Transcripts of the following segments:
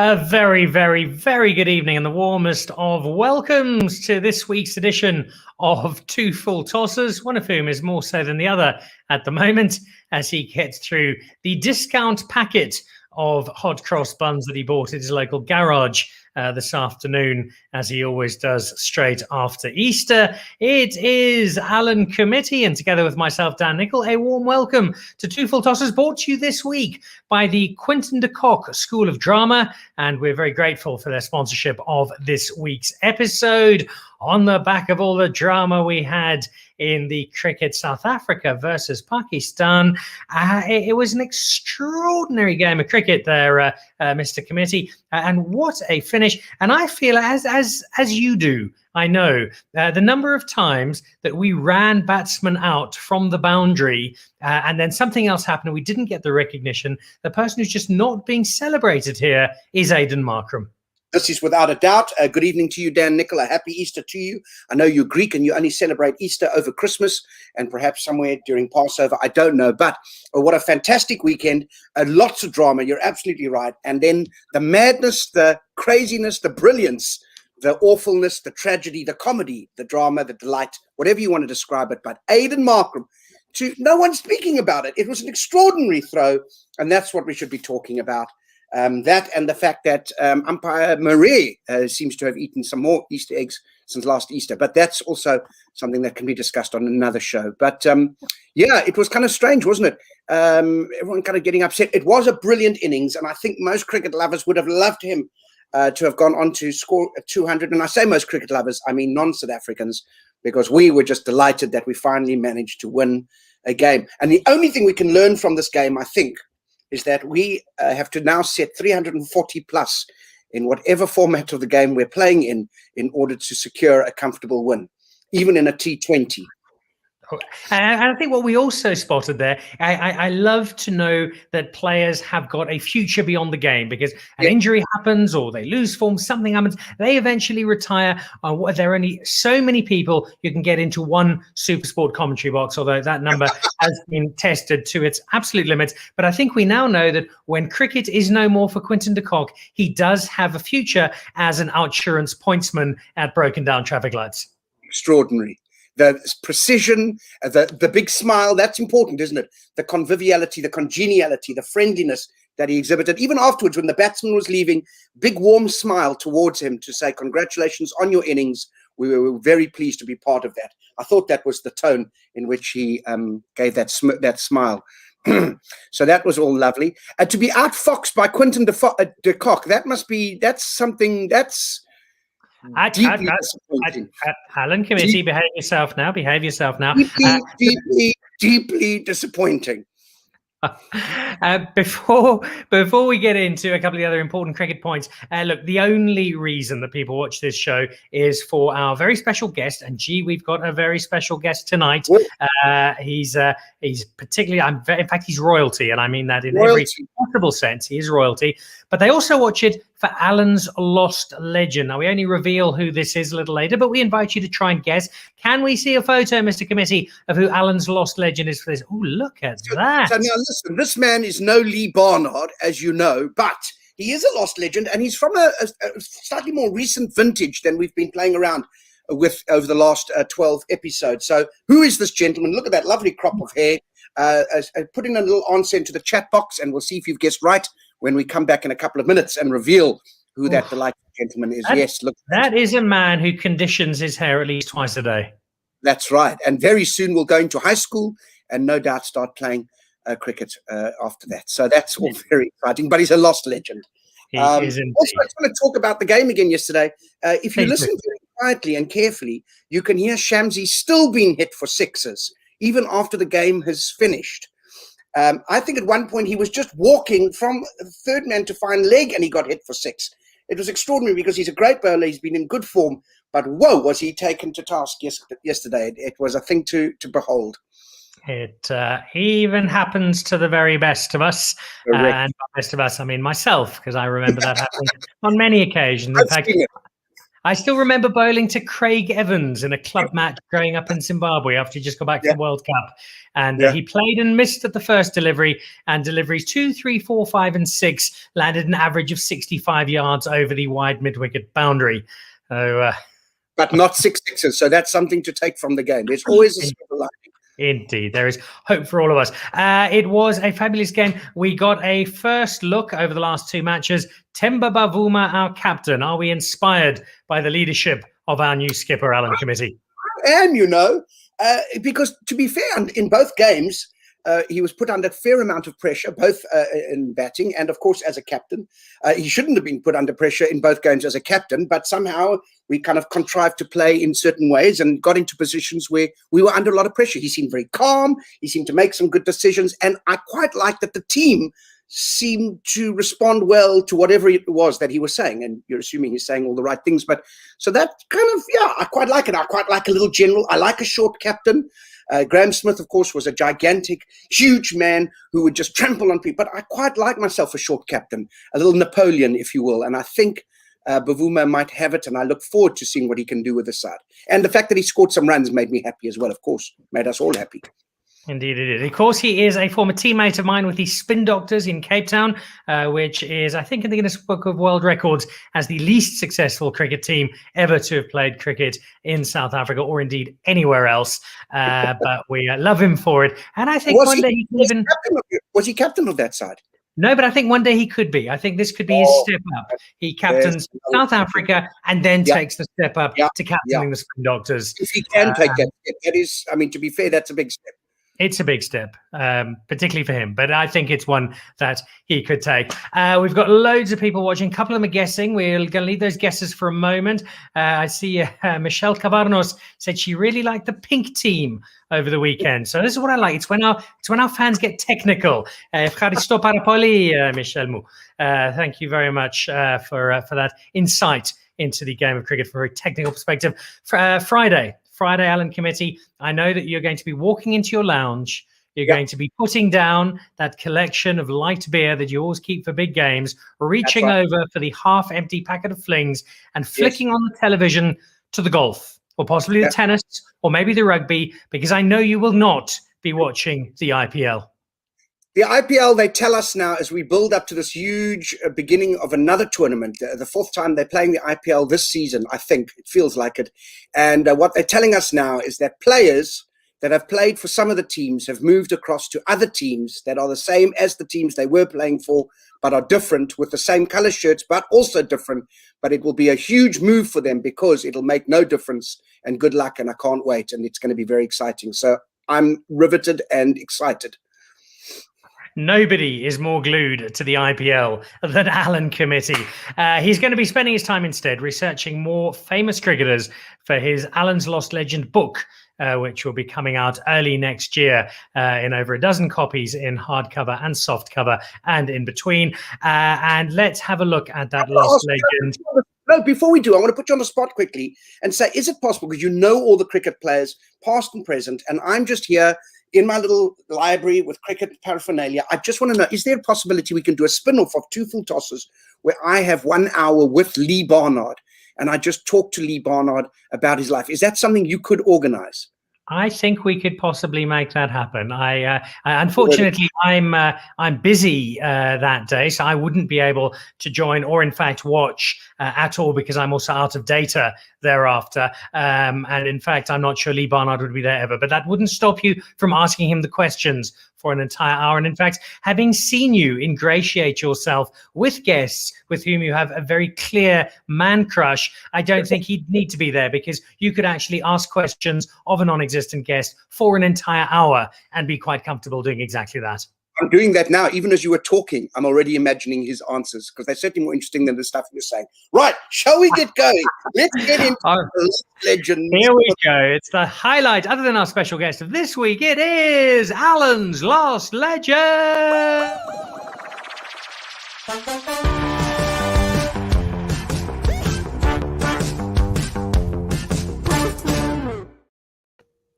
A very, very, very good evening and the warmest of welcomes to this week's edition of Two Full Tossers, one of whom is more so than the other at the moment as he gets through the discount packet of hot cross buns that he bought at his local garage this afternoon, as he always does straight after Easter. It is Alan Committie, and together with myself, Dan Nicholl, a warm welcome to Two Full Tossers, brought to you this week by the Quentin de Kock School of Drama, and we're very grateful for their sponsorship of this week's episode. On the back of all the drama we had in the cricket South Africa versus Pakistan, it was an extraordinary game of cricket there, Mr. Committie, and what a finish. And I feel, as you do, I know the number of times that we ran batsmen out from the boundary and then something else happened and we didn't get the recognition. The person who's just not being celebrated here is Aidan Markrum. This is without a doubt. Good evening to you, Dan Nicholl. A happy Easter to you. I know you're Greek and you only celebrate Easter over Christmas and perhaps somewhere during Passover. I don't know. But what a fantastic weekend. Lots of drama. You're absolutely right. And then the madness, the craziness, the brilliance, the awfulness, the tragedy, the comedy, the drama, the delight, whatever you want to describe it. But Aidan Markrum, no one speaking about it. It was an extraordinary throw. And that's what we should be talking about. That and the fact that umpire Marie seems to have eaten some more Easter eggs since last Easter, but that's also something that can be discussed on another show. But yeah, it was kind of strange, wasn't it? Everyone kind of getting upset. It was a brilliant innings, and I think most cricket lovers would have loved him to have gone on to score 200. And I say most cricket lovers, I mean non-South Africans, because we were just delighted that we finally managed to win a game. And the only thing we can learn from this game, I think, is that we have to now set 340 plus in whatever format of the game we're playing in order to secure a comfortable win, even in a T20. And I think what we also spotted there, I love to know that players have got a future beyond the game, because an injury happens or they lose form, something happens, they eventually retire. There are only so many people you can get into one SuperSport commentary box, although that number has been tested to its absolute limits. But I think we now know that when cricket is no more for Quentin de Kock, he does have a future as an outsurance pointsman at broken down traffic lights. Extraordinary. The precision, the big smile, that's important, isn't it? The conviviality, the congeniality, the friendliness that he exhibited. Even afterwards, when the batsman was leaving, big warm smile towards him to say, congratulations on your innings. We were very pleased to be part of that. I thought that was the tone in which he gave that smile. So that was all lovely. To be outfoxed by Quentin de Kock, that's something that's... Alan Committie, behave yourself now. Behave yourself now. Deeply disappointing. Before we get into a couple of the other important cricket points, look, the only reason that people watch this show is for our very special guest, and we've got a very special guest tonight. He's particularly, in fact, he's royalty, and I mean that in every possible sense. He is royalty, but they also watch it for Alan's lost legend. Now, we only reveal who this is a little later, but we invite you to try and guess. Can we see a photo, Mr. Committie, of who Alan's lost legend is for this? Oh, look at that. So now listen, this man is no Lee Barnard, as you know, but he is a lost legend, and he's from a slightly more recent vintage than we've been playing around with over the last 12 episodes. So who is this gentleman? Look at that lovely crop of hair. Put in a little answer into the chat box, and we'll see if you've guessed right when we come back in a couple of minutes and reveal who that delightful gentleman is. Yes, look. That is a man who conditions his hair at least twice a day. That's right. And very soon we'll go into high school and no doubt start playing cricket after that. So that's all very exciting, but he's a lost legend. He is indeed. Also, I just want to talk about the game again yesterday. If you listen very quietly and carefully, you can hear Shamsi still being hit for sixes, even after the game has finished. I think at one point he was just walking from third man to fine leg and he got hit for six. It was extraordinary because he's a great bowler. He's been in good form, but whoa, was he taken to task yesterday. It was a thing to behold. It even happens to the very best of us. And by best of us, I mean myself, because I remember that happened on many occasions. In fact, I still remember bowling to Craig Evans in a club match growing up in Zimbabwe after he just got back from World Cup. And he played and missed at the first delivery, and deliveries 2, 3, 4, 5, and 6 landed an average of 65 yards over the wide mid-wicket boundary. So, but not 6 sixes. So that's something to take from the game. There's always a silver lining. Indeed, there is hope for all of us. It was a fabulous game. We got a first look over the last 2 matches. Temba Bavuma, our captain. Are we inspired by the leadership of our new skipper, Alan Committie? And, because to be fair, in both games, he was put under a fair amount of pressure, both in batting and, of course, as a captain. He shouldn't have been put under pressure in both games as a captain, but somehow we kind of contrived to play in certain ways and got into positions where we were under a lot of pressure. He seemed very calm. He seemed to make some good decisions. And I quite like that the team seemed to respond well to whatever it was that he was saying. And you're assuming he's saying all the right things. But so that kind of, I quite like it. I quite like a little general. I like a short captain. Graham Smith, of course, was a gigantic, huge man who would just trample on people. But I quite like myself a short captain, a little Napoleon, if you will. And I think Bavuma might have it, and I look forward to seeing what he can do with the side. And the fact that he scored some runs made me happy as well, of course, made us all happy. Indeed, it did. Of course, he is a former teammate of mine with the Spin Doctors in Cape Town, which is, I think, in the Guinness Book of World Records as the least successful cricket team ever to have played cricket in South Africa or indeed anywhere else. But we love him for it. And I think one day he can even... Was he captain of that side? No, but I think one day he could be. I think this could be his step up. He captains South Africa and then takes the step up to captaining the Spin Doctors. If he can take that step, that is, I mean, to be fair, that's a big step. It's a big step, particularly for him, but I think it's one that he could take. We've got loads of people watching. A couple of them are guessing. We're going to leave those guesses for a moment. I see Michelle Cavarnos said she really liked the pink team over the weekend. So this is what I like. It's when our fans get technical. Ευχαριστώ πάρα πολύ, Michelle. Thank you very much for that insight into the game of cricket from a very technical perspective. Friday, Alan Committie, I know that you're going to be walking into your lounge. You're going to be putting down that collection of light beer that you always keep for big games, reaching over for the half-empty packet of flings and flicking on the television to the golf or possibly the tennis or maybe the rugby, because I know you will not be watching the IPL. The IPL, they tell us now, as we build up to this huge beginning of another tournament, the 4th time they're playing the IPL this season, I think, it feels like it. And what they're telling us now is that players that have played for some of the teams have moved across to other teams that are the same as the teams they were playing for, but are different, with the same color shirts, but also different. But it will be a huge move for them because it'll make no difference. And good luck, and I can't wait. And it's going to be very exciting. So I'm riveted and excited. Nobody is more glued to the IPL than Alan Committie. He's going to be spending his time instead researching more famous cricketers for his Alan's Lost Legend book, which will be coming out early next year in over a dozen copies in hardcover and softcover and in between. And let's have a look at that Lost Legend. No, before we do, I want to put you on the spot quickly and say, is it possible, because you know all the cricket players, past and present, and I'm just here in my little library with cricket paraphernalia. I just want to know, is there a possibility we can do a spin-off of Two Full Tosses where I have 1 hour with Lee Barnard and I just talk to Lee Barnard about his life? Is that something you could organize? I think we could possibly make that happen. Unfortunately, I'm busy that day, so I wouldn't be able to join or, in fact, watch at all, because I'm also out of data thereafter. And in fact, I'm not sure Lee Barnard would be there ever. But that wouldn't stop you from asking him the questions for an entire hour. And in fact, having seen you ingratiate yourself with guests with whom you have a very clear man crush, I don't think he'd need to be there, because you could actually ask questions of a non-existent guest for an entire hour and be quite comfortable doing exactly that. I'm doing that now. Even as you were talking, I'm already imagining his answers, because they're certainly more interesting than the stuff you're saying. Right, shall we get going? Let's get into the legend. Here we go. It's the highlight, other than our special guest of this week. It is Alan's Lost Legend.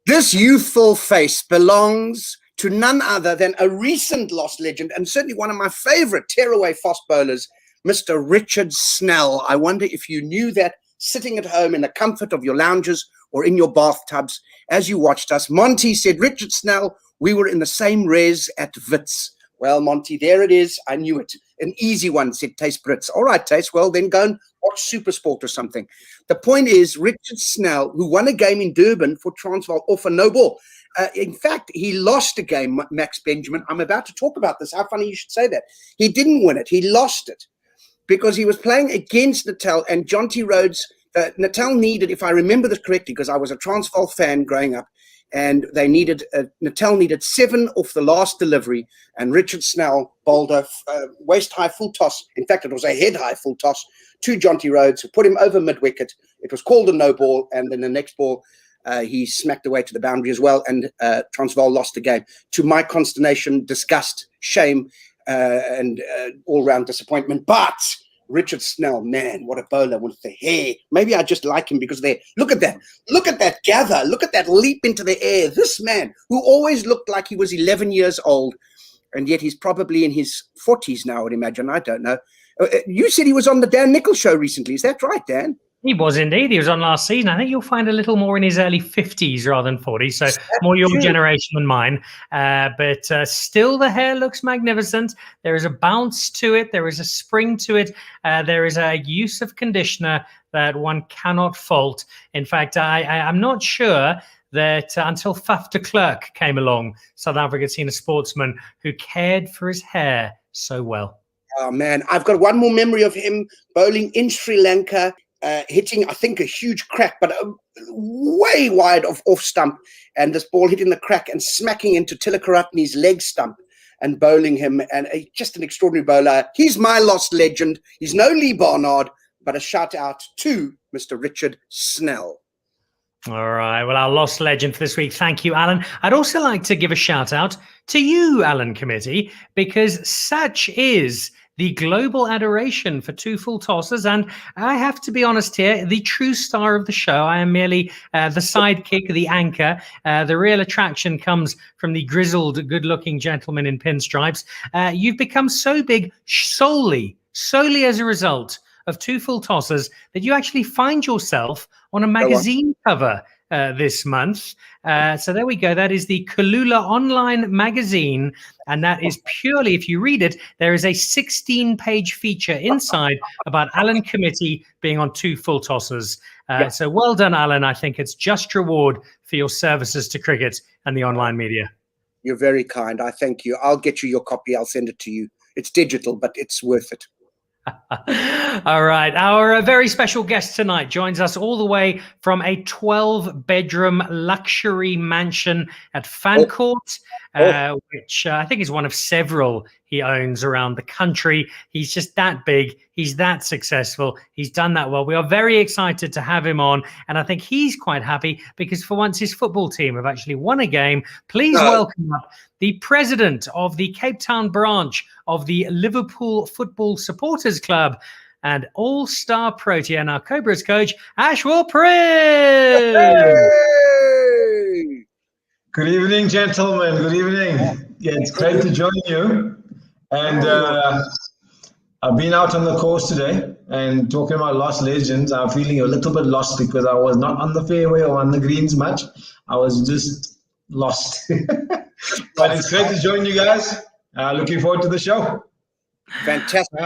This youthful face belongs to none other than a recent lost legend, and certainly one of my favorite tearaway fast bowlers, Mr. Richard Snell. I wonder if you knew that sitting at home in the comfort of your lounges or in your bathtubs as you watched us. Monty said, Richard Snell, we were in the same res at Wits. Well, Monty, there it is. I knew it. An easy one, said Tace Brits. All right, Tace. Well, then go and watch Supersport or something. The point is, Richard Snell, who won a game in Durban for Transvaal off a no ball. In fact, he lost a game, Max Benjamin. I'm about to talk about this. How funny you should say that. He didn't win it. He lost it because he was playing against Nicholl and Jonty Rhodes. Nicholl needed, if I remember this correctly, because I was a Transvaal fan growing up, and they needed Nicholl needed 7 off the last delivery, and Richard Snell bowled a waist-high full toss. In fact, it was a head-high full toss to Jonty Rhodes, who put him over mid-wicket. It was called a no ball, and then the next ball, he smacked away to the boundary as well, and Transvaal lost the game. To my consternation, disgust, shame, and all-round disappointment. But Richard Snell, man, what a bowler with the hair. Maybe I just like him because look at that. Look at that gather. Look at that leap into the air. This man, who always looked like he was 11 years old, and yet he's probably in his 40s now, I would imagine. I don't know. You said he was on the Dan Nicholl show recently. Is that right, Dan? He was indeed. He was on last season. I think you'll find a little more in his early 50s rather than 40s, so more your generation than mine. But still the hair looks magnificent. There is a bounce to it. There is a spring to it. There is a use of conditioner that one cannot fault. In fact, I'm not sure that until Faf de Klerk came along, South Africa had seen a sportsman who cared for his hair so well. Oh, man. I've got one more memory of him bowling in Sri Lanka. Hitting, I think, a huge crack, but way wide of off stump, and this ball hitting the crack and smacking into Tilakaratne's leg stump and bowling him, and just an extraordinary bowler. He's my lost legend. He's no Lee Barnard, but a shout out to Mr. Richard Snell. All right. Well, our lost legend for this week. Thank you, Alan. I'd also like to give a shout out to you, Alan Committie, because such is the global adoration for two full tossers. And I have to be honest here, the true star of the show. I am merely the sidekick, the anchor. The real attraction comes from the grizzled, good-looking gentleman in pinstripes. You've become so big solely as a result of two full tossers that you actually find yourself on a magazine cover this month. So there we go. That is the Kalula Online magazine. And that is purely, if you read it, there is a 16-page feature inside about Alan Committie being on two full tossers. So well done, Alan. I think it's just reward for your services to cricket and the online media. You're very kind. I thank you. I'll get you your copy. I'll send it to you. It's digital, but it's worth it. All right. Our very special guest tonight joins us all the way from a 12-bedroom luxury mansion at Fancourt, which I think is one of several he owns around the country. He's just that big. He's that successful. He's done that well. We are very excited to have him on, and I think he's quite happy because for once his football team have actually won a game. Please welcome up the president of the Cape Town branch of the Liverpool Football Supporters Club and all-star Protean, our Cobras coach, Ashwell Prince. Hey! Good evening, gentlemen. Good evening. Yeah, it's great to join you. And I've been out on the course today and talking about lost legends. I'm feeling a little bit lost because I was not on the fairway or on the greens much. I was just lost. But it's great to join you guys. Looking forward to the show. Fantastic.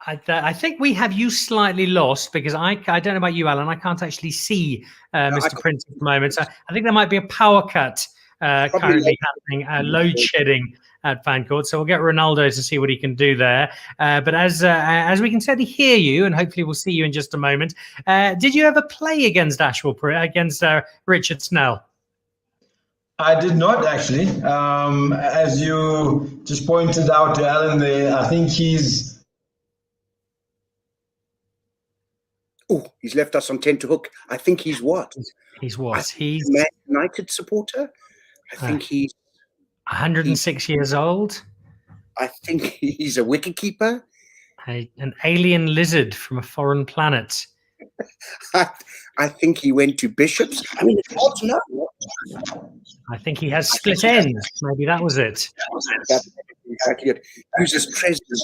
I think we have you slightly lost because I don't know about you, Alan. I can't actually see Mr. Prince at the moment. So I think there might be a power cut currently happening, load shedding at Fancourt. So we'll get Ronaldo to see what he can do there. But as we can certainly hear you, and hopefully we'll see you in just a moment. Did you ever play against against Richard Snell? I did not actually. As you just pointed out to Alan there, I think he's left us on 10 to hook. I think he's what? He's what? He's a Man United supporter. I think he's 106 years old. I think he's a wicketkeeper. An alien lizard from a foreign planet. I think he went to Bishops. I mean, it's hard to know. I think he has split ends. Maybe that was it. That's exactly it. Who's his president?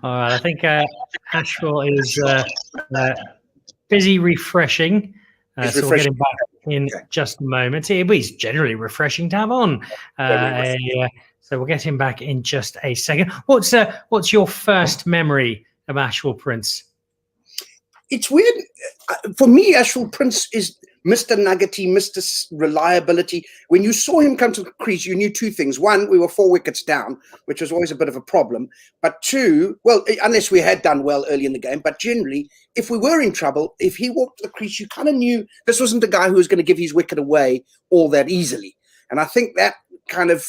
All right, I think Ashwell is busy refreshing. So we'll get him back in just a moment. He's generally refreshing to have on. So we'll get him back in just a second. What's your first memory of Ashwell Prince? It's weird. For me, Ashwell Prince is Mr. Nuggety, Mr. Reliability. When you saw him come to the crease, you knew two things. One, we were 4 wickets down, which was always a bit of a problem. But two, well, unless we had done well early in the game, but generally, if we were in trouble, if he walked the crease, you kind of knew this wasn't a guy who was going to give his wicket away all that easily. And I think that kind of,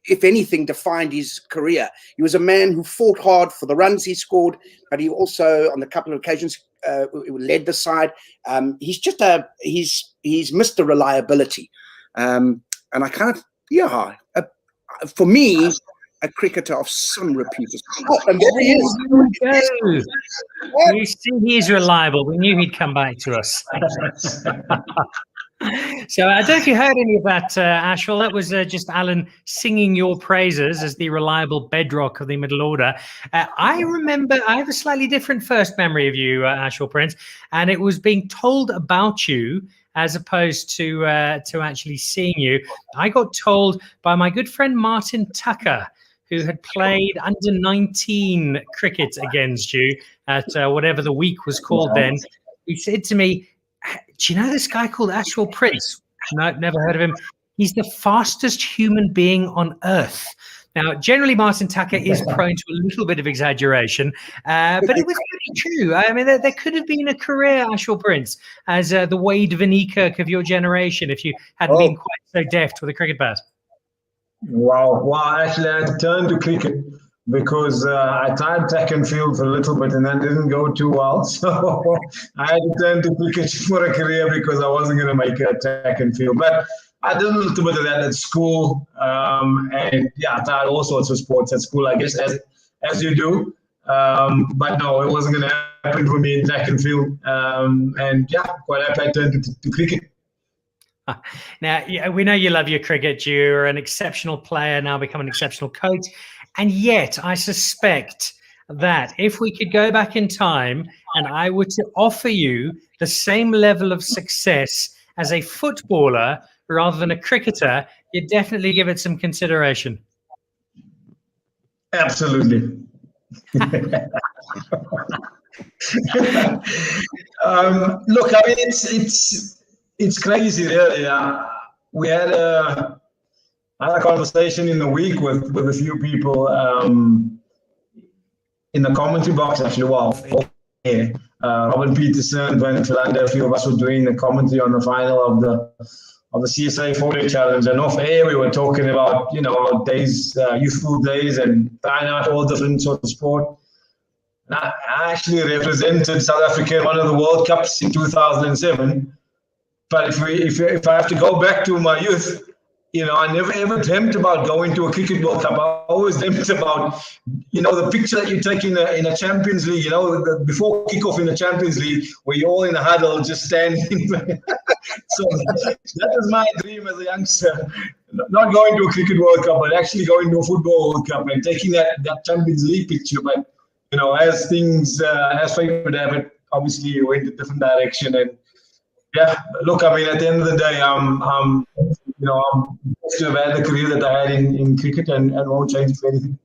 if anything, defined his career. He was a man who fought hard for the runs he scored, but he also, on a couple of occasions, led the side. He's just he's Mr. Reliability. And I kind of, for me, a cricketer of some repute. Oh, and there he is. You see, he's reliable. We knew he'd come back to us. So I don't know if you heard any of that, Ashwell. That was just Alan singing your praises as the reliable bedrock of the middle order. I remember I have a slightly different first memory of you, Ashwell Prince, and it was being told about you as opposed to actually seeing you. I got told by my good friend Martin Tucker, who had played under 19 cricket against you at whatever the week was called then. He said to me, "Do you know this guy called Ashwell Prince?" No, never heard of him. He's the fastest human being on earth. Now, generally, Martin Tucker is prone to a little bit of exaggeration, but it was pretty true. I mean, there could have been a career, Ashwell Prince, as the Wade Vanikirk of your generation if you hadn't been quite so deft with a cricket bat. Wow. Actually, I had to turn to cricket because I tried track and field for a little bit and that didn't go too well. So I had to turn to cricket for a career because I wasn't going to make a track and field. But I did a little bit of that at school. And yeah, I tried all sorts of sports at school, I guess, as you do. But no, it wasn't going to happen for me in track and field. And yeah, quite happy I turned to cricket. Now, we know you love your cricket. You're an exceptional player, now become an exceptional coach. And yet, I suspect that if we could go back in time and I were to offer you the same level of success as a footballer rather than a cricketer, you'd definitely give it some consideration. Absolutely. Look, I mean, it's crazy, really. We had a conversation in the week with a few people in the commentary box, actually. Robin Peterson, Ben Philander, a few of us were doing the commentary on the final of the CSA 4-day challenge, and off air we were talking about days, youthful days, and trying out all different sorts of sport. And I actually represented South Africa in one of the World Cups in 2007. But if I have to go back to my youth, I never ever dreamt about going to a cricket World Cup. I always dreamt about, the picture that you take in a Champions League, before kickoff in the Champions League, where you're all in a huddle just standing. So that was my dream as a youngster. Not going to a cricket World Cup, but actually going to a football World Cup and taking that Champions League picture. But, as things, as fate would have it, obviously went a different direction. And yeah, look, I mean, at the end of the day, I'm blessed to have had the career that I had in cricket and won't change it for anything.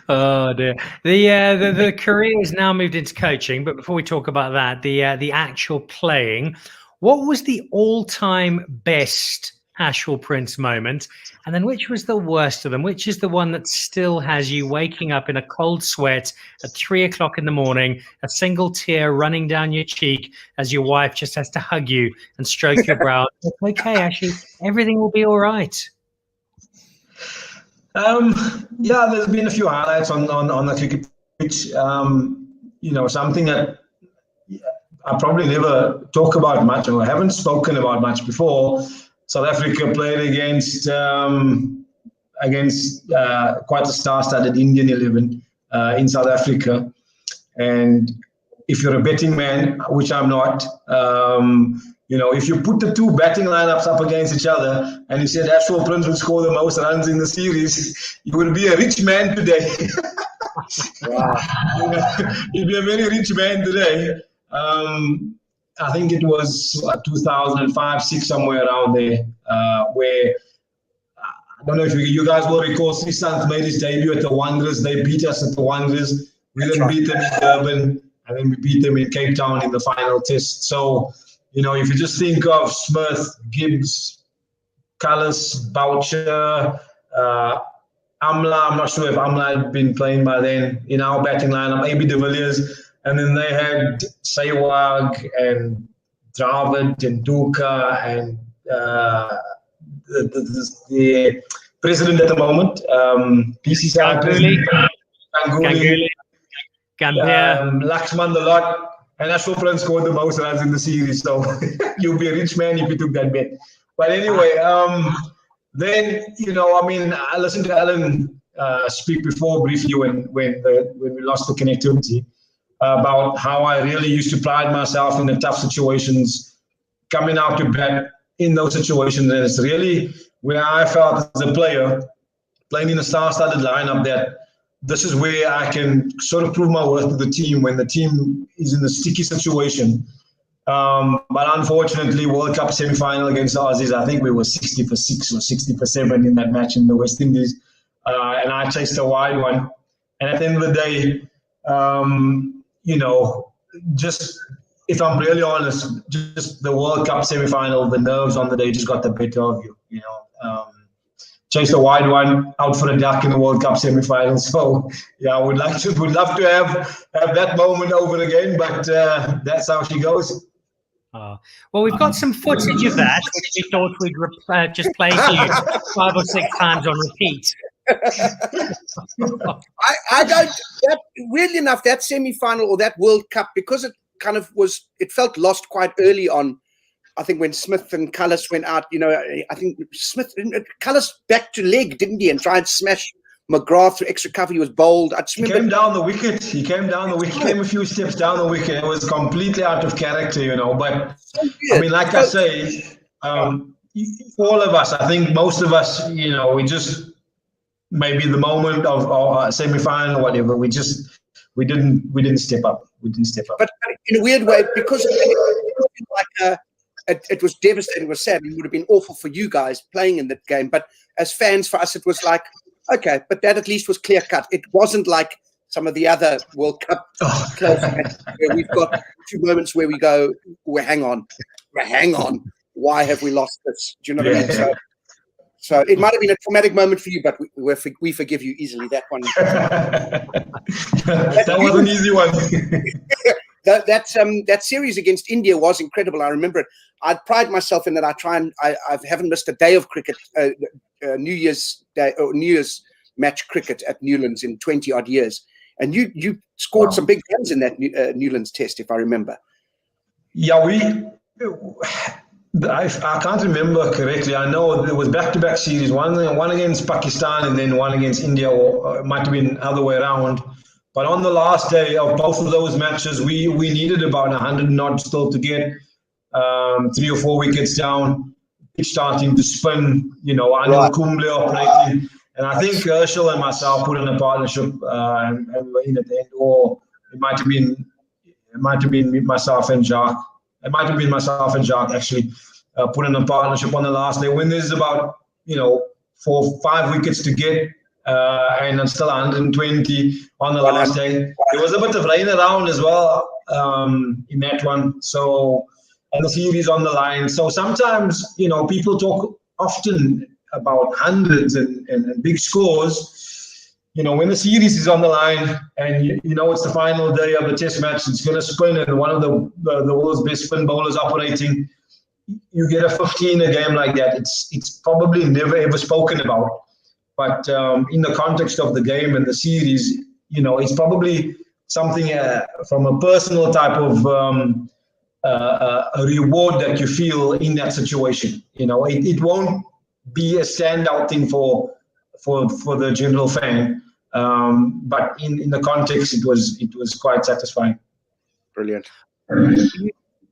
Oh dear. The career has now moved into coaching, but before we talk about that, the actual playing, what was the all-time best Ashwell Prince moment, and then which was the worst of them? Which is the one that still has you waking up in a cold sweat at 3 o'clock in the morning, a single tear running down your cheek as your wife just has to hug you and stroke your brow? It's okay, Ashley, everything will be all right. Yeah, there's been a few highlights on the cricket pitch. Something that I probably never talk about much, or haven't spoken about much before. South Africa played against quite a star-studded Indian 11 in South Africa. And if you're a betting man, which I'm not, if you put the two batting lineups up against each other and you said Ashwell Prince would score the most runs in the series, you would be a rich man today. Wow. You'd be a very rich man today. I think it was 2005-06, somewhere around there, where I don't know if you guys will recall, Srisanth made his debut at the Wanderers. They beat us at the Wanderers. We then beat them in Durban, and then we beat them in Cape Town in the final test. So, if you just think of Smith, Gibbs, Cullis, Boucher, Amla, I'm not sure if Amla had been playing by then, in our batting lineup, AB de Villiers, and then they had Sehwag and Dravid and Duka and the president at the moment, PC Ganguly, Lakshman the lot, and Ashwell Prince scored the most runs in the series. So you'll be a rich man if you took that bet. But anyway, then I listened to Alan speak before briefly when we lost the connectivity about how I really used to pride myself in the tough situations, coming out to bat in those situations, and it's really where I felt as a player playing in a star-studded lineup that this is where I can sort of prove my worth to the team when the team is in a sticky situation. But unfortunately, World Cup semi-final against the Aussies, I think we were 60 for 6 or 60 for 7 in that match in the West Indies, and I chased a wide one. And at the end of the day, just if I'm really honest, just the World Cup semi-final, the nerves on the day just got the better of you. Chased a wide one, out for a duck in the World Cup semi-final. So yeah, would love to have that moment over again, but that's how she goes. Well, we've got some footage of that, which we thought we'd just play for you 5 or 6 times on repeat. I don't. Weirdly enough, that semi-final or that World Cup, because it kind of was, it felt lost quite early on. I think when Smith and Cullis went out, I think Cullis back to leg, didn't he, and tried to smash McGrath through extra cover. He was bold. He came down the wicket. He came a few steps down the wicket. It was completely out of character, But I mean, like I say, all of us, I think most of us, we just maybe the moment of semi-final or whatever, we didn't step up. We didn't step up. But in a weird way, because it was devastating, it was sad, it would have been awful for you guys playing in that game. But as fans, for us, it was like, okay, but that at least was clear cut. It wasn't like some of the other World Cup close matches where we've got 2 moments where we go, hang on, why have we lost this? Do you know what I mean? So it might have been a traumatic moment for you, but we forgive you easily. That one. That was an easy one. That series against India was incredible. I remember it. I pride myself in that. I haven't missed a day of cricket, New Year's Day or New Year's match cricket at Newlands in 20 odd years. And you scored some big runs in that Newlands test, if I remember. Yeah, I can't remember correctly. I know there was back-to-back series, one against Pakistan and then one against India, or it might have been the other way around. But on the last day of both of those matches, we needed about 100 odd still to get 3 or 4 wickets down, pitch starting to spin, Anil Kumble operating. And I think Herschel and myself put in a partnership and we were in at the end, or it might have been myself and Jacques. It might have been myself and Jacques actually put in a partnership on the last day when there's about 4 or 5 wickets to get and I'm still 120 on the last day. There was a bit of rain around as well in that one. So, and the series on the line. So sometimes people talk often about hundreds and big scores. When the series is on the line and it's the final day of the test match, it's going to spin, and one of the world's best spin bowlers operating, you get a 15 a game like that. It's probably never ever spoken about, but in the context of the game and the series, it's probably something from a personal type of a reward that you feel in that situation. It won't be a standout thing for the general fan. But in the context, it was quite satisfying. Brilliant.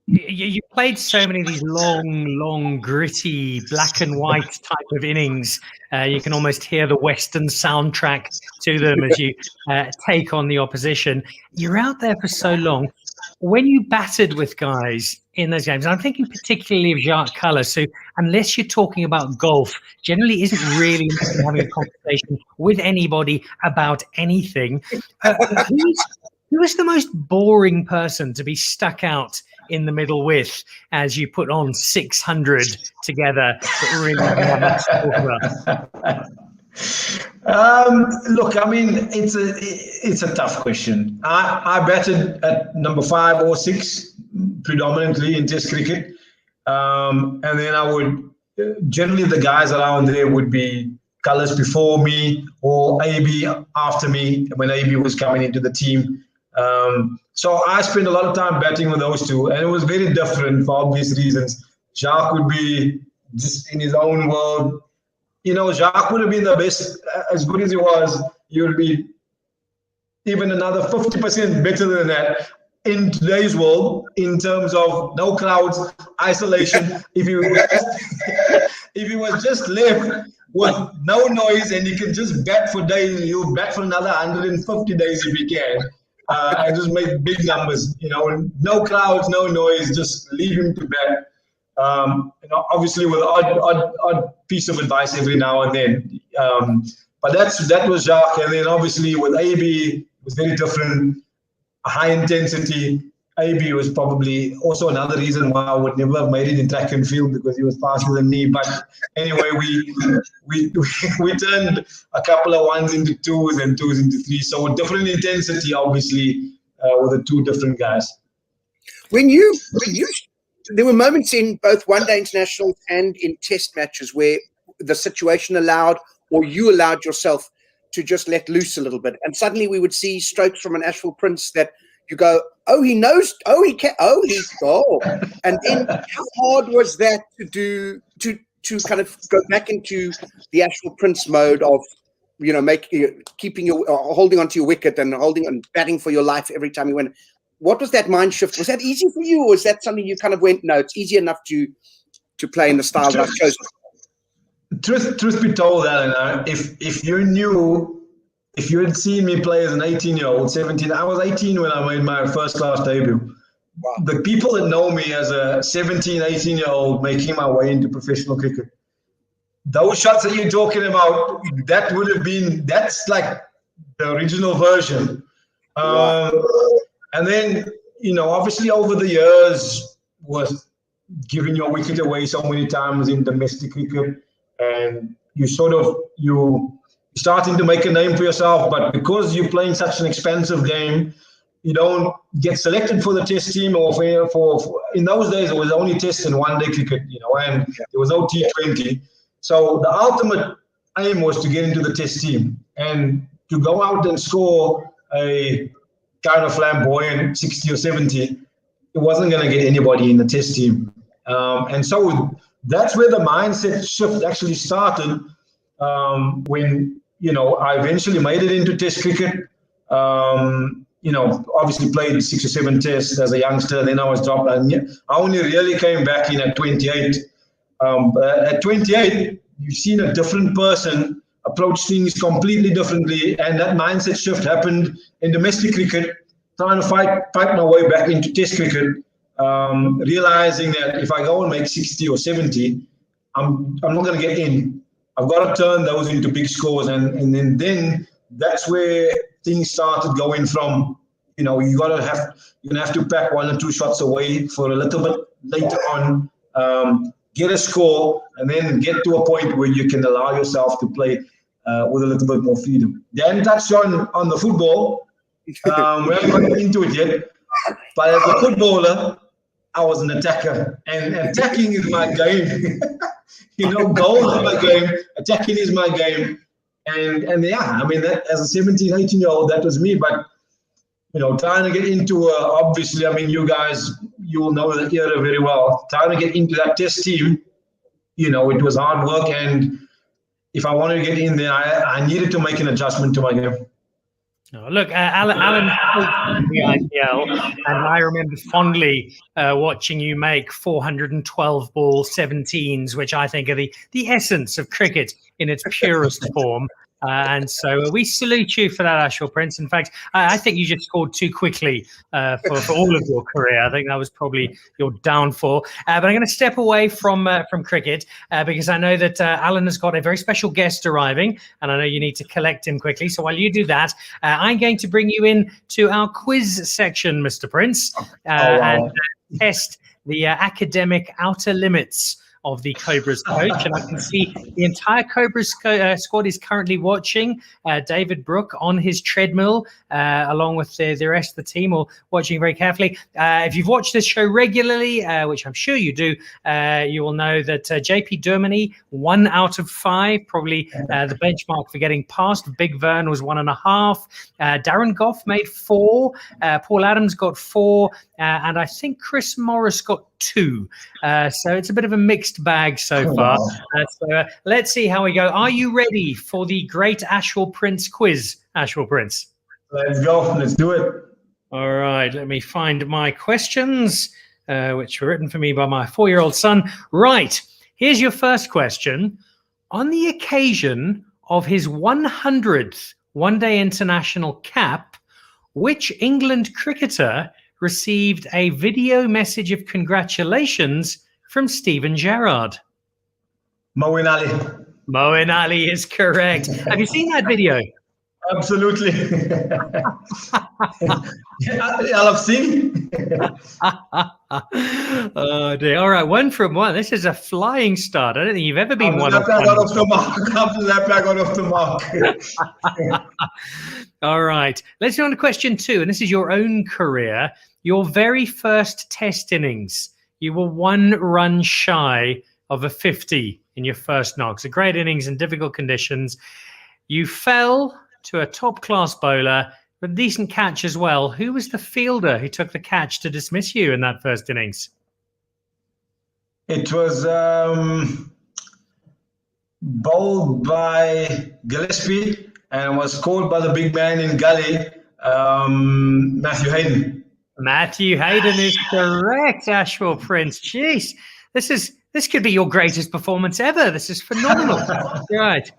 You played so many of these long, gritty, black and white type of innings. You can almost hear the Western soundtrack to them as you take on the opposition. You're out there for so long. When you batted with guys in those games, I'm thinking particularly of Jacques Culler. So unless you're talking about golf, generally isn't really interested in having a conversation with anybody about anything. Who was the most boring person to be stuck out in the middle with as you put on 600 together, but really didn't have much to talk about? Look, I mean, it's a tough question. I batted at number 5 or 6 predominantly in Test cricket, and then I would generally the guys around there would be Cullis before me or AB after me when AB was coming into the team. So I spent a lot of time batting with those two, and it was very different for obvious reasons. Jacques would be just in his own world. You know, Jacques would have been the best, as good as he was. He would be even another 50% better than that in today's world in terms of no crowds, isolation. If he was just left with no noise and he can just bat for days, he'll bat for another 150 days if he can. And just make big numbers, you know, no crowds, no noise, just leave him to bat. You know, obviously with odd piece of advice every now and then. But that was Jacques, and then obviously with AB it was very different, high intensity. AB was probably also another reason why I would never have made it in track and field, because he was faster than me. But anyway, we turned a couple of 1s into 2s and 2s into 3s. So different intensity, obviously, with the two different guys. When you, there were moments in both one-day internationals and in Test matches where the situation allowed, or you allowed yourself to just let loose a little bit, and suddenly we would see strokes from an Ashwell Prince that you go, oh, he knows, oh, he can, oh, he's goal. And then how hard was that to do, to kind of go back into the Ashwell Prince mode of, you know, keeping your, holding onto your wicket and holding and batting for your life every time you went? What was that mind shift? Was that easy for you, or was that something you kind of went, no, it's easy enough to play in the style that I've chosen? Truth be told, Alan, if you had seen me play as an 18-year-old, 17, I was 18 when I made my first class debut. Wow. The people that know me as a 17, 18-year-old making my way into professional cricket, those shots that you're talking about, that's like the original version. Wow. And then, you know, obviously over the years was giving your wicket away so many times in domestic cricket, and you're starting to make a name for yourself, but because you're playing such an expensive game, you don't get selected for the Test team, or for in those days it was only Test and one-day cricket, you know, and there was no T20. So the ultimate aim was to get into the Test team, and to go out and score a kind of flamboyant 60 or 70, it wasn't going to get anybody in the Test team. And so that's where the mindset shift actually started, when, you know, I eventually made it into Test cricket. You know, obviously played 6 or 7 tests as a youngster. Then I was dropped. I only really came back in at 28. At 28, you've seen a different person approach things completely differently, and that mindset shift happened in domestic cricket, trying to fight my way back into Test cricket, realizing that if I go and make 60 or 70, I'm not going to get in. I've got to turn those into big scores, and then that's where things started going from, you know, you're gonna have to pack 1 or 2 shots away for a little bit later on, get a score, and then get to a point where you can allow yourself to play with a little bit more freedom. Dan touched on the football. We haven't got into it yet, but as a footballer, I was an attacker, and attacking is my game. You know, goals is my game, attacking is my game. And yeah, I mean, that, as a 17, 18-year-old, that was me. But, you know, trying to get into, obviously, I mean, you guys, you will know the era very well. Trying to get into that Test team, you know, it was hard work. And if I wanted to get in there, I needed to make an adjustment to my game. Oh, look, Alan spoke the IPL, and I remember fondly watching you make 412 ball 17s, which I think are the essence of cricket in its purest form. And so we salute you for that, Ashwell Prince. In fact, I think you just scored too quickly for all of your career. I think that was probably your downfall. But I'm going to step away from cricket because I know that Alan has got a very special guest arriving, and I know you need to collect him quickly. So while you do that, I'm going to bring you in to our quiz section, Mr. Prince, and test the academic outer limits of the Cobras coach. And I can see the entire Cobras squad is currently watching David Brooke on his treadmill, along with the rest of the team, all watching very carefully. If you've watched this show regularly, which I'm sure you do, you will know that JP Dermody, 1 out of 5, probably the benchmark for getting past. Big Vern was 1.5. Darren Goff made 4. Paul Adams got 4. And I think Chris Morris got 2. So it's a bit of a mixed bag so far. So let's see how we go. Are you ready for the great Ashwell Prince quiz, Ashwell Prince? Let's go. Let's do it. All right. Let me find my questions, which were written for me by my 4-year-old son. Right. Here's your first question. On the occasion of his 100th one-day international cap, which England cricketer received a video message of congratulations from Steven Gerrard? Moeen Ali. Moeen Ali is correct. Have you seen that video? Absolutely. I've seen. Oh dear. All right, 1 from 1. This is a flying start. I don't think you've ever been one off the mark. After that, I got off the mark. All right. Let's go on to question 2. And this is your own career. Your very first test innings. You were 1 run shy of a 50 in your first knocks. A great innings in difficult conditions. You fell to a top-class bowler with a decent catch as well. Who was the fielder who took the catch to dismiss you in that first innings? It was bowled by Gillespie and was called by the big man in Gully, Matthew Hayden. Matthew Hayden is correct, Ashwell Prince. Jeez, this could be your greatest performance ever. This is phenomenal. Right.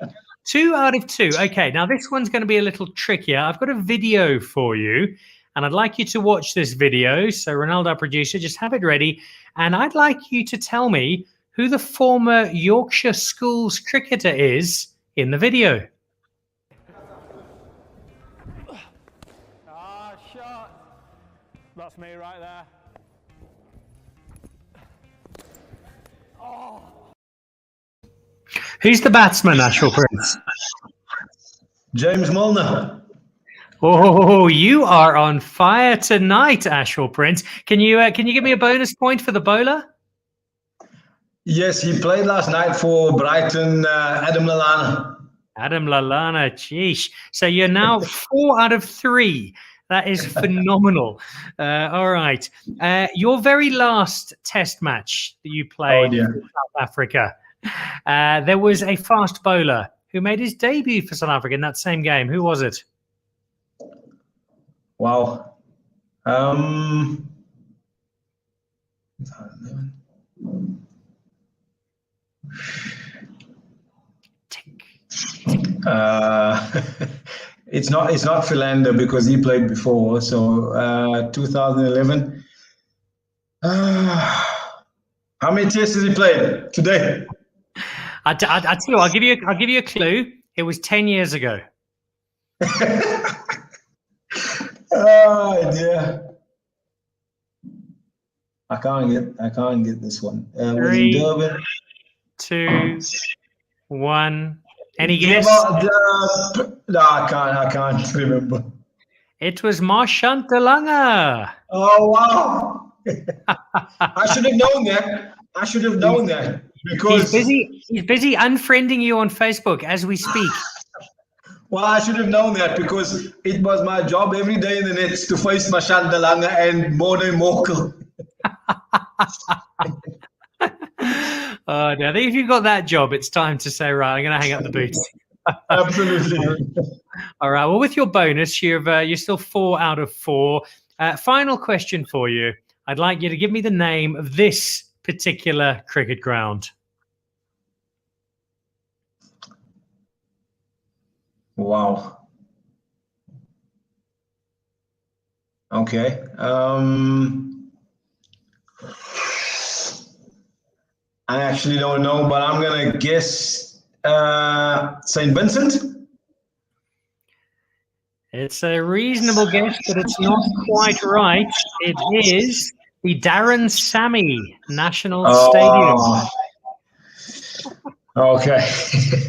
2 out of 2. Okay, now this one's going to be a little trickier. I've got a video for you, and I'd like you to watch this video. So, Ronaldo, our producer, just have it ready. And I'd like you to tell me who the former Yorkshire Schools cricketer is in the video. Shot. That's me right there. Who's the batsman, Ashwell Prince? James Milner. Oh, you are on fire tonight, Ashwell Prince. Can you give me a bonus point for the bowler? Yes, he played last night for Brighton, Adam Lallana. Adam Lallana, geesh. So you're now 4 out of 3. That is phenomenal. All right. Your very last test match that you played in South Africa, there was a fast bowler who made his debut for South Africa in that same game. Who was it? Wow. It's not Philander because he played before. So 2011. How many tests has he played today? I tell you, I'll give you a clue. It was 10 years ago. Oh dear. I can't get this one. 3, 2, 1. Any guess? No, I can't remember. It was Marchant de Lange. Oh wow! I should have known that. Because he's busy unfriending you on Facebook as we speak. Well, I should have known that because it was my job every day in the nets to face Marchant de Lange and Morne Morkel. I think if you've got that job, it's time to say, right, I'm going to hang up the boots. Absolutely. All right. Well, with your bonus, you're still 4 out of 4. Final question for you. I'd like you to give me the name of this particular cricket ground. Wow. Okay. I actually don't know, but I'm gonna guess St. Vincent. It's a reasonable guess, but it's not quite right. It is the Darren Sammy National Stadium. Okay.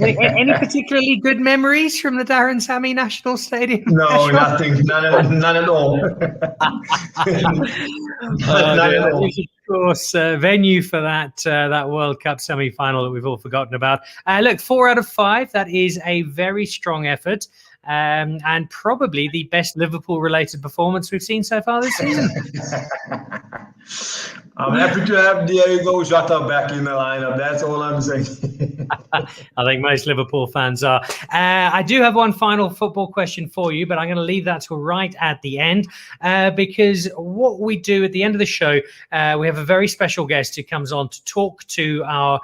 Any particularly good memories from the Darren Sammy National Stadium? No, Ashwell? nothing. None at all. None at all. Of course, venue for that World Cup semi-final that we've all forgotten about. Look, 4 out of 5. That is a very strong effort. And probably the best Liverpool-related performance we've seen so far this season. I'm happy to have Diego Jota back in the lineup. That's all I'm saying. I think most Liverpool fans are. I do have one final football question for you, but I'm going to leave that till right at the end because what we do at the end of the show, we have a very special guest who comes on to talk to our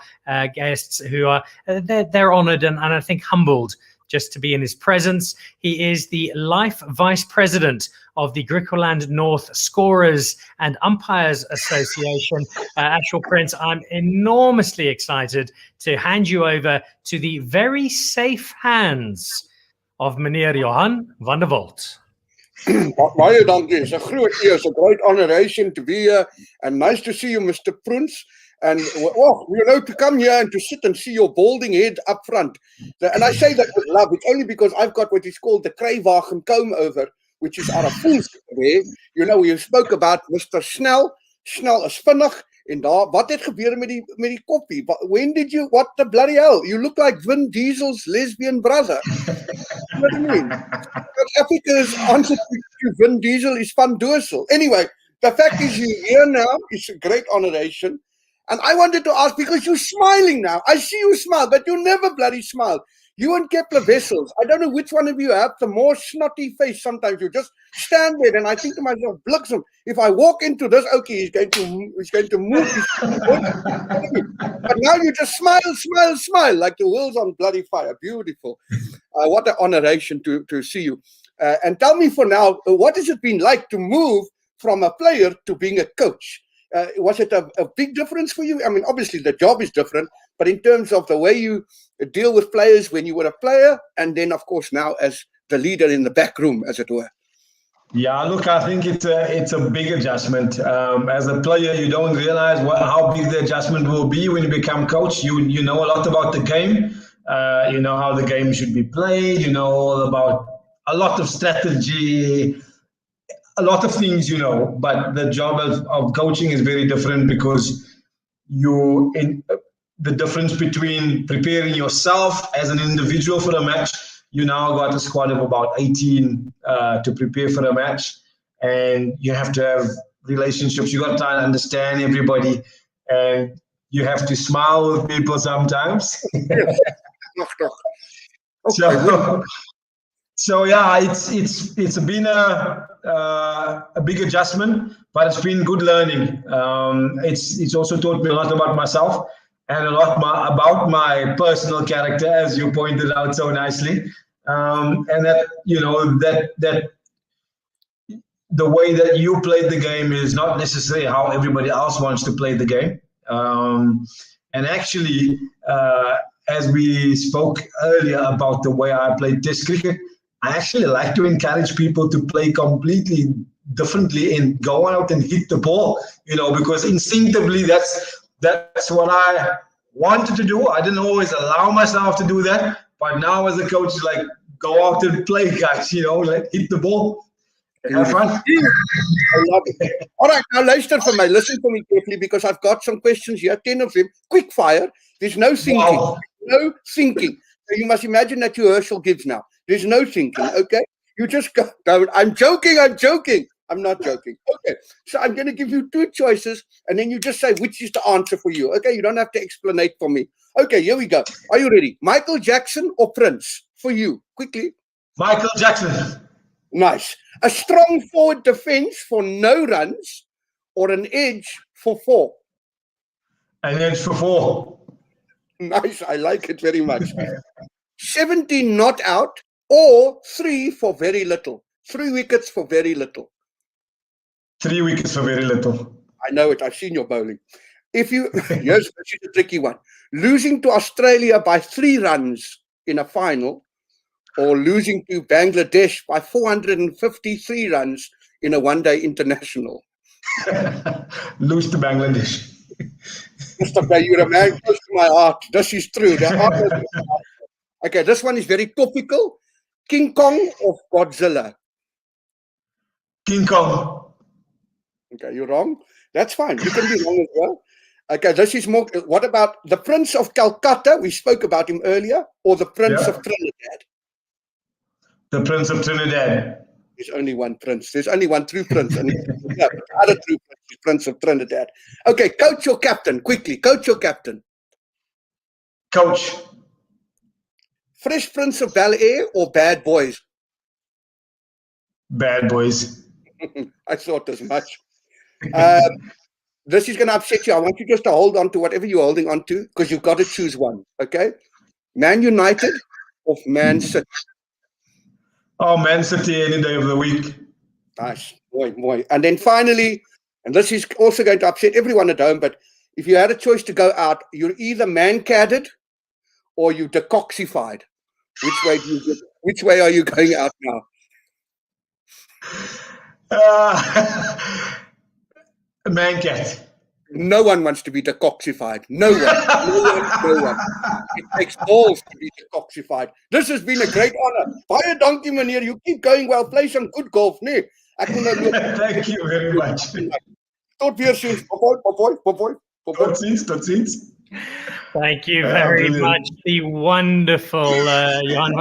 guests who are they're honoured and I think humbled just to be in his presence. He is the Life Vice President of the Griqualand North Scorers and Umpires Association. Ashwell Prince, I'm enormously excited to hand you over to the very safe hands of meneer Johan van der Walt. Baie dankie. It's a groot eer, it's a great honoration to be here, and nice to see you, Mr. Prince. And to come here and to sit and see your balding head up front. And I say that with love. It's only because I've got what is called the Kruiwagen comb over, which is our full there. We spoke about Mr. Snell. Snell is vinnig. En wat het gebeur met die koppie? What the bloody hell? You look like Vin Diesel's lesbian brother. You know what I mean? South Africa's answer to Vin Diesel is Van Doorsel. Anyway, the fact is you're here now. It's a great honoration. And I wanted to ask, because you're smiling now. I see you smile, but you never bloody smile. You and Kepler Wessels, I don't know which one of you have the more snotty face sometimes. You just stand there and I think to myself, Bliksem, if I walk into this, okay, he's going to move his but now you just smile, like the world's on bloody fire. Beautiful. What an honoration to see you. And tell me for now, what has it been like to move from a player to being a coach? Was it a big difference for you? I mean, obviously the job is different, but in terms of the way you deal with players when you were a player, and then of course now as the leader in the back room, as it were. Yeah, look, I think it's a big adjustment. As a player, you don't realize how big the adjustment will be when you become coach. You know a lot about the game. You know how the game should be played. You know all about a lot of strategy. A lot of things, but the job of coaching is very different because the difference between preparing yourself as an individual for a match, you now got a squad of about 18 to prepare for a match, and you have to have relationships. You got to try and understand everybody, and you have to smile with people sometimes. So yeah, it's been a big adjustment, but it's been good learning. It's also taught me a lot about myself and a lot about my personal character, as you pointed out so nicely, and that that the way that you played the game is not necessarily how everybody else wants to play the game. And actually, as we spoke earlier about the way I played Test cricket, I actually like to encourage people to play completely differently and go out and hit the ball, because instinctively that's what I wanted to do. I didn't always allow myself to do that, but now as a coach, like, go out and play, guys, like hit the ball. Have fun. I love it. All right, now listen for me carefully, because I've got some questions here, 10 of them, quick fire. There's no thinking. Wow. No thinking. So you must imagine that your Herschel gives now. There's no thinking, okay? You just go. I'm joking. I'm not joking. Okay, so I'm going to give you 2 choices, and then you just say which is the answer for you, okay? You don't have to explanate for me. Okay, here we go. Are you ready? Michael Jackson or Prince? For you, quickly. Michael Jackson. Nice. A strong forward defense for no runs or an edge for 4? An edge for 4. Nice. I like it very much. 17 not out or 3 for very little. 3 wickets for very little. 3 wickets for very little. I know it. I've seen your bowling. Yes, this is a tricky one. Losing to Australia by 3 runs in a final or losing to Bangladesh by 453 runs in a one-day international. Lose to Bangladesh. Mr. Bay, you're a man close to my heart. This is true. Okay, this one is very topical. King Kong or Godzilla? King Kong. Okay, you're wrong. That's fine. You can be wrong as well. Okay, this is more. What about the Prince of Calcutta? We spoke about him earlier, or the Prince of Trinidad? The Prince of Trinidad. There's only one prince. There's only one true prince. And the other true prince is Prince of Trinidad. Okay, coach or captain? Quickly, coach or captain? Coach. Fresh Prince of Bel-Air or Bad Boys? Bad Boys. I thought as much. This is going to upset you. I want you just to hold on to whatever you're holding on to because you've got to choose one. Okay? Man United or Man City? Oh, Man City any day of the week. Nice. Boy. And then finally, and this is also going to upset everyone at home, but if you had a choice to go out, you're either man-cadded or you decoxified. Which way are you going out now? Man-cat. No one wants to be decoxified. No one. It takes balls to be decoxified. This has been a great honor. Baie dankie, meneer. You keep going well. Play some good golf, nee? Thank you very much. Tot weer ziens. Bye-bye. Tot ziens. Thank you very much. The wonderful Johan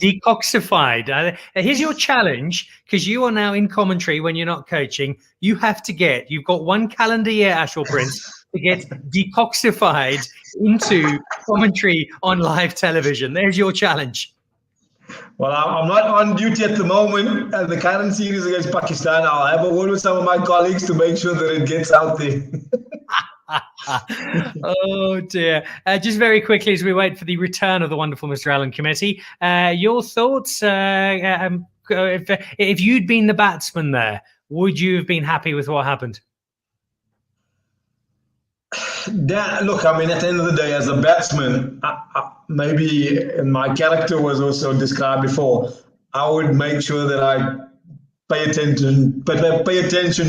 decoxified. Here's your challenge, because you are now in commentary when you're not coaching. You've got 1 calendar year, Ashwell Prince, to get decoxified into commentary on live television. There's your challenge. Well, I'm not on duty at the moment. The current series against Pakistan, I'll have a word with some of my colleagues to make sure that it gets out there. Oh dear. Just very quickly as we wait for the return of the wonderful Mr. Alan Committie, your thoughts, if you'd been the batsman there, would you have been happy with what happened? Look, I mean, at the end of the day, as a batsman, maybe my character was also described before, I would make sure that I pay attention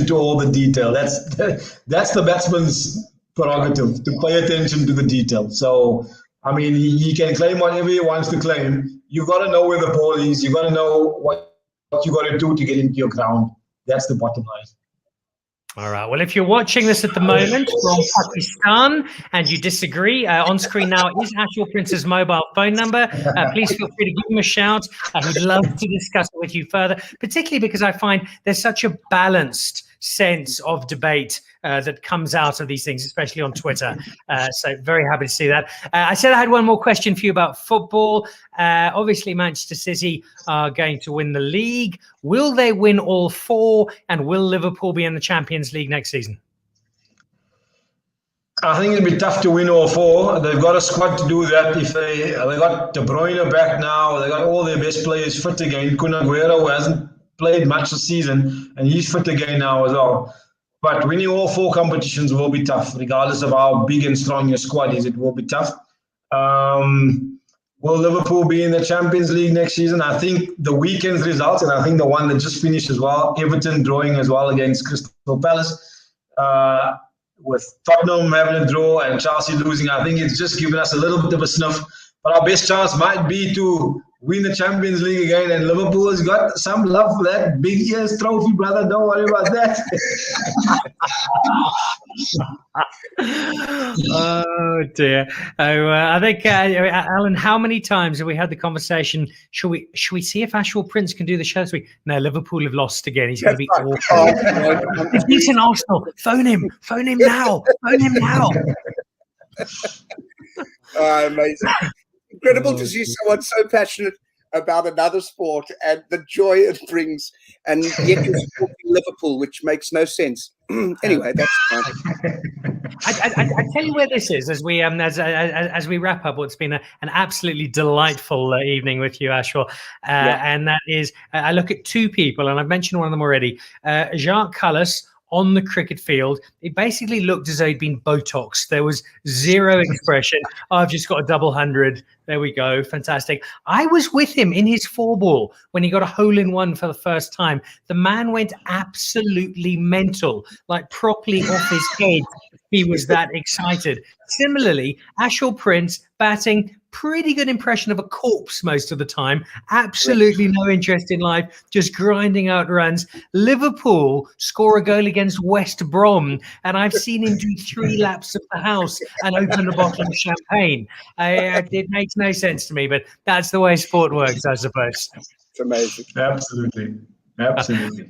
to all the detail. That's the batsman's prerogative, to pay attention to the detail. So, I mean, he can claim whatever he wants to claim. You got to know where the ball is. You got to know what you got to do to get into your ground. That's the bottom line. All right. Well, if you're watching this at the moment from Pakistan and you disagree, on screen now is Ashwell Prince's mobile phone number. Please feel free to give him a shout. We'd love to discuss it with you further, particularly because I find there's such a balanced sense of debate that comes out of these things, especially on Twitter. So very happy to see that. I said I had one more question for you about football. Obviously, Manchester City are going to win the league. Will they win all 4? And will Liverpool be in the Champions League next season? I think it'll be tough to win all 4. They've got a squad to do that. If they got De Bruyne back now, they got all their best players fit again. Kun Aguero, who hasn't played much this season, and he's fit again now as well. But winning all 4 competitions will be tough, regardless of how big and strong your squad is. It will be tough. Will Liverpool be in the Champions League next season? I think the weekend's results, and I think the one that just finished as well, Everton drawing as well against Crystal Palace, with Tottenham having a draw and Chelsea losing, I think it's just given us a little bit of a sniff. But our best chance might be to win the Champions League again, and Liverpool has got some love for that big ears trophy, brother. Don't worry about that. Oh dear. I think Alan, how many times have we had the conversation? Should we see if Ashwell Prince can do the show this week? No, Liverpool have lost again. He's going to be awful. He's beaten Arsenal. Phone him now. Amazing. Incredible to see someone so passionate about another sport and the joy it brings, and yet you're supporting Liverpool, which makes no sense. Anyway, that's fine. I tell you where this is as we wrap up what's been an absolutely delightful evening with you, Ashwell, and that is I look at two people, and I've mentioned one of them already, Jacques Cullis. On the cricket field, it basically looked as though he'd been Botoxed. There was zero expression. Oh, I've just got a double 100. There we go. Fantastic. I was with him in his 4-ball when he got a hole-in-one for the first time. The man went absolutely mental, like properly off his head. He was that excited. Similarly, Ashwell Prince batting, pretty good impression of a corpse most of the time. Absolutely no interest in life, just grinding out runs. Liverpool score a goal against West Brom, and I've seen him do 3 laps of the house and open a bottle of champagne. It makes no sense to me, but that's the way sport works, I suppose. It's amazing. Absolutely.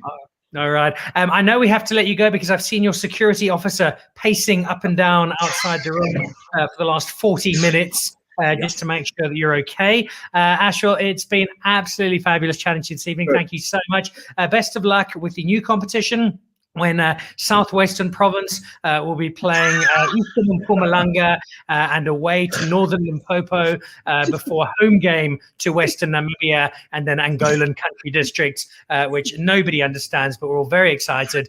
All right. I know we have to let you go because I've seen your security officer pacing up and down outside the room for the last 40 minutes. Just to make sure that you're okay. Ashwell, it's been absolutely fabulous chatting to you this evening. Thank you so much. Best of luck with the new competition when Southwestern Province will be playing Eastern Mpumalanga and away to Northern Limpopo before home game to Western Namibia and then Angolan country districts, which nobody understands, but we're all very excited.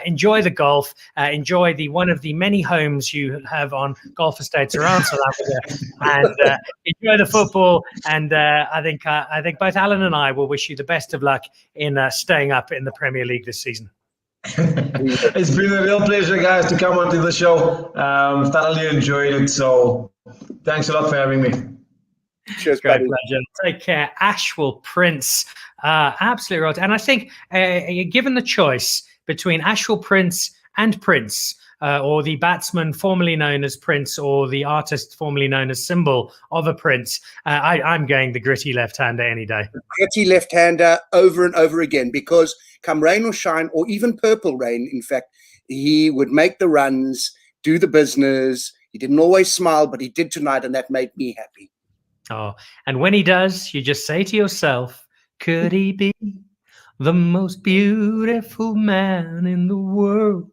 Enjoy the golf. Enjoy one of the many homes you have on golf estates around South Africa, and enjoy the football. And I think both Alan and I will wish you the best of luck in staying up in the Premier League this season. It's been a real pleasure, guys, to come onto the show. Thoroughly enjoyed it. So thanks a lot for having me. Cheers, Great buddy. pleasure. Take care. Ashwell Prince. Absolutely right. And I think given the choice between Ashwell Prince and Prince, or the batsman formerly known as Prince, or the artist formerly known as Symbol of a Prince, I'm going the gritty left-hander any day. Gritty left-hander over and over again, because come rain or shine, or even purple rain, in fact, he would make the runs, do the business. He didn't always smile, but he did tonight, and that made me happy. Oh, and when he does, you just say to yourself, could he be the most beautiful man in the world?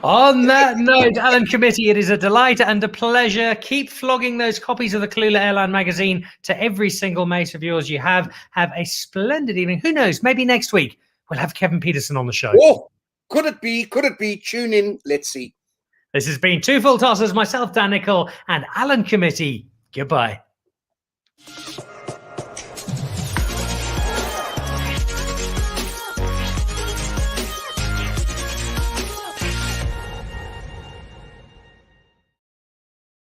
On that note, Alan Committie, it is a delight and a pleasure. Keep flogging those copies of the Kalula Airline magazine to every single mate of yours you have. Have a splendid evening. Who knows? Maybe next week we'll have Kevin Peterson on the show. Oh, could it be? Could it be? Tune in. Let's see. This has been Two Full Tossers, myself, Dan Nicholl, and Alan Committie. Goodbye.